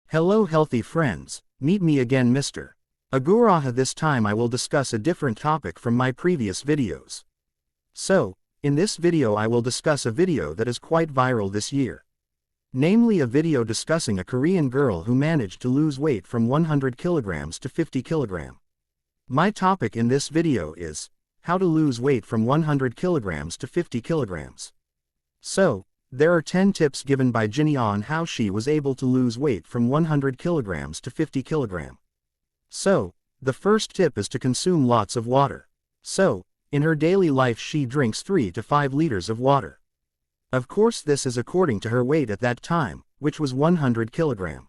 Hello healthy friends, meet me again Mr. Aguraha. This time I will discuss a different topic from my previous videos. So, in this video I will discuss a video that is quite viral this year. Namely a video discussing a Korean girl who managed to lose weight from 100 kilograms to 50 kilograms. My topic in this video is, how to lose weight from 100 kilograms to 50 kilograms. So, there are 10 tips given by Jinny on how she was able to lose weight from 100 kilograms to 50 kilograms. So, the first tip is to consume lots of water. So, in her daily life she drinks 3 to 5 liters of water. Of course this is according to her weight at that time, which was 100 kilograms.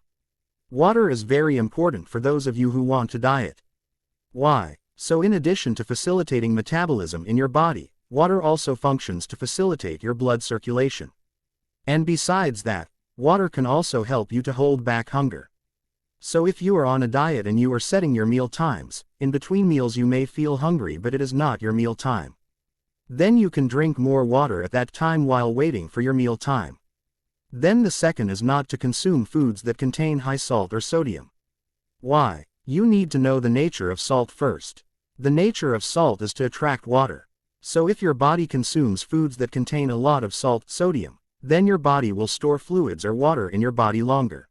Water is very important for those of you who want to diet. Why? So in addition to facilitating metabolism in your body, water also functions to facilitate your blood circulation. And besides that, water can also help you to hold back hunger. So if you are on a diet and you are setting your meal times, in between meals you may feel hungry but it is not your meal time. Then you can drink more water at that time while waiting for your meal time. Then the second is not to consume foods that contain high salt or sodium. Why? You need to know the nature of salt first. The nature of salt is to attract water. So if your body consumes foods that contain a lot of salt, sodium, then your body will store fluids or water in your body longer.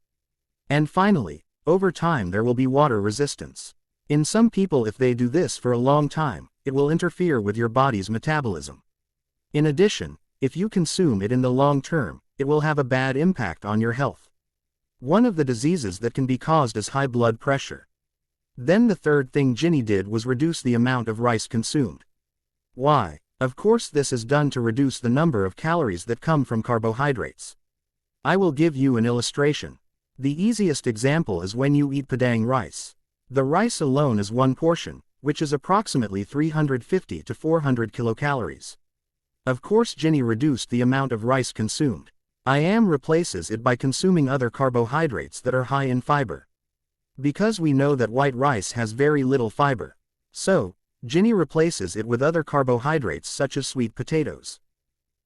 And finally, over time there will be water resistance. In some people if they do this for a long time, it will interfere with your body's metabolism. In addition, if you consume it in the long term, it will have a bad impact on your health. One of the diseases that can be caused is high blood pressure. Then the third thing Jinny did was reduce the amount of rice consumed. Why? Of course this is done to reduce the number of calories that come from carbohydrates. I will give you an illustration. The easiest example is when you eat padang rice. The rice alone is one portion, which is approximately 350 to 400 kilocalories. Of course Jinny reduced the amount of rice consumed. Replaces it by consuming other carbohydrates that are high in fiber. Because we know that white rice has very little fiber. So, Jinny replaces it with other carbohydrates such as sweet potatoes.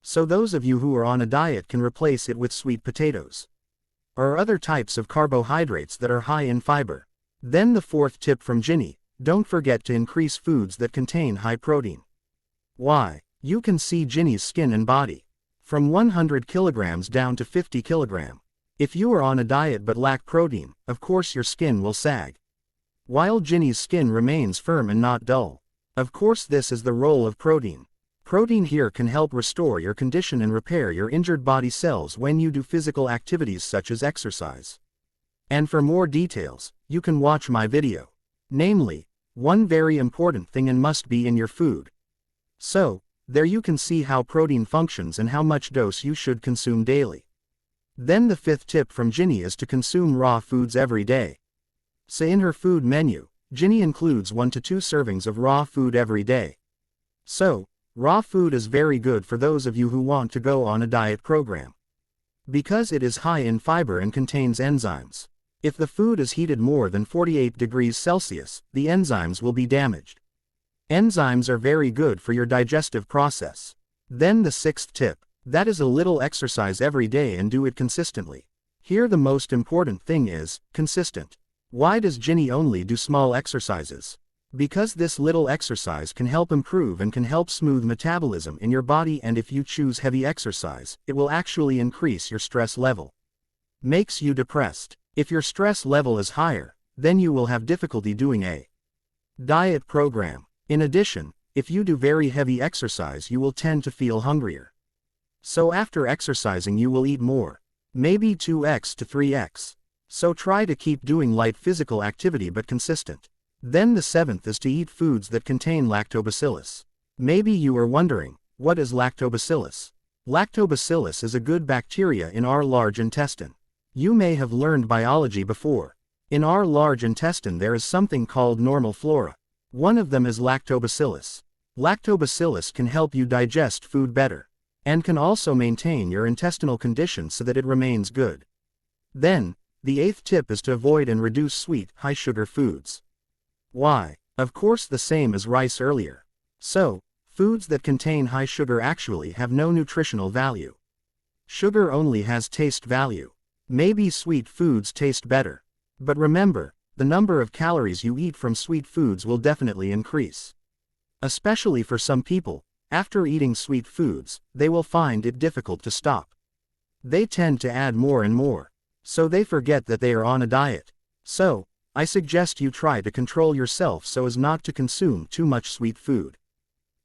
So those of you who are on a diet can replace it with sweet potatoes or other types of carbohydrates that are high in fiber. Then the fourth tip from Jinny, don't forget to increase foods that contain high protein. Why? You can see Jinny's skin and body. From 100 kilograms down to 50 kilograms. If you are on a diet but lack protein, of course your skin will sag. While Jinny's skin remains firm and not dull. Of course this is the role of protein. Protein here can help restore your condition and repair your injured body cells when you do physical activities such as exercise. And for more details, you can watch my video. Namely, one very important thing and must be in your food. So, there you can see how protein functions and how much dose you should consume daily. Then the fifth tip from Jinny is to consume raw foods every day. So in her food menu, Jinny includes 1 to 2 servings of raw food every day. So, raw food is very good for those of you who want to go on a diet program. Because it is high in fiber and contains enzymes. If the food is heated more than 48 degrees Celsius, the enzymes will be damaged. Enzymes are very good for your digestive process. Then the sixth tip, that is a little exercise every day and do it consistently. Here the most important thing is, consistent. Why does Jinny only do small exercises? Because this little exercise can help improve and can help smooth metabolism in your body, and if you choose heavy exercise, it will actually increase your stress level. Makes you depressed. If your stress level is higher, then you will have difficulty doing a diet program. In addition, if you do very heavy exercise you will tend to feel hungrier. So after exercising you will eat more. Maybe 2x to 3x. So try to keep doing light physical activity but consistent. Then the seventh is to eat foods that contain lactobacillus. Maybe you are wondering, what is lactobacillus? Lactobacillus is a good bacteria in our large intestine. You may have learned biology before. In our large intestine there is something called normal flora. One of them is lactobacillus. Lactobacillus can help you digest food better. And can also maintain your intestinal condition so that it remains good. Then, the eighth tip is to avoid and reduce sweet, high-sugar foods. Why? Of course the same as rice earlier. So, foods that contain high sugar actually have no nutritional value. Sugar only has taste value. Maybe sweet foods taste better. But remember, the number of calories you eat from sweet foods will definitely increase. Especially for some people, after eating sweet foods, they will find it difficult to stop. They tend to add more and more, so they forget that they are on a diet. So, I suggest you try to control yourself so as not to consume too much sweet food.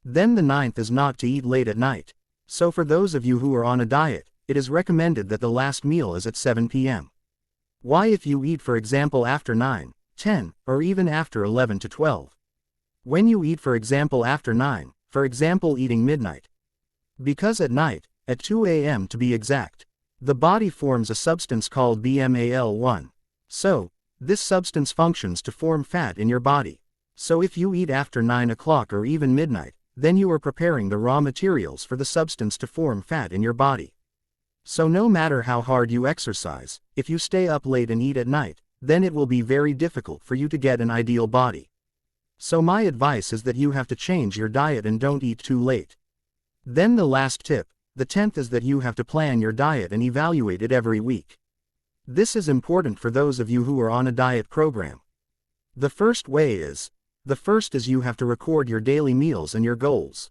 Then the ninth is not to eat late at night. So for those of you who are on a diet, it is recommended that the last meal is at 7 p.m. Why if you eat for example after 9, 10, or even after 11 to 12? When you eat for example after 9, for example eating midnight. Because at night, at 2 a.m. to be exact, the body forms a substance called BMAL1. So, this substance functions to form fat in your body. So if you eat after 9 o'clock or even midnight, then you are preparing the raw materials for the substance to form fat in your body. So no matter how hard you exercise, if you stay up late and eat at night, then it will be very difficult for you to get an ideal body. So my advice is that you have to change your diet and don't eat too late. Then the last tip, the 10th, is that you have to plan your diet and evaluate it every week. This is important for those of you who are on a diet program. The first is you have to record your daily meals and your goals.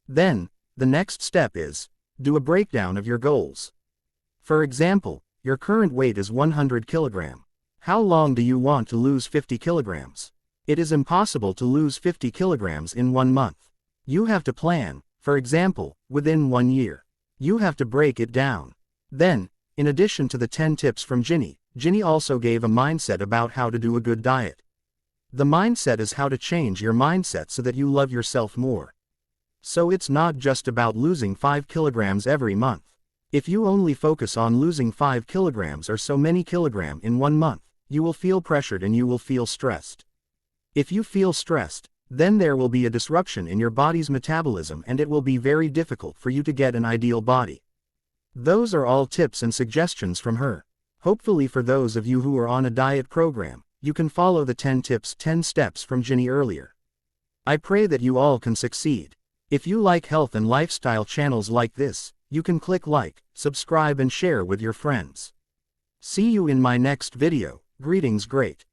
Then, the next step is, do a breakdown of your goals. For example, your current weight is 100 kg. How long do you want to lose 50 kg? It is impossible to lose 50 kg in 1 month. You have to plan, for example, within 1 year. You have to break it down. Then, in addition to the 10 tips from Ginny also gave a mindset about how to do a good diet. The mindset is how to change your mindset so that you love yourself more. So it's not just about losing 5 kilograms every month. If you only focus on losing 5 kilograms or so many kilograms in 1 month, you will feel pressured and you will feel stressed. If you feel stressed, then there will be a disruption in your body's metabolism and it will be very difficult for you to get an ideal body. Those are all tips and suggestions from her. Hopefully for those of you who are on a diet program, you can follow the 10 tips, 10 steps from Ginny earlier. I pray that you all can succeed. If you like health and lifestyle channels like this, you can click like, subscribe and share with your friends. See you in my next video. Greetings, great.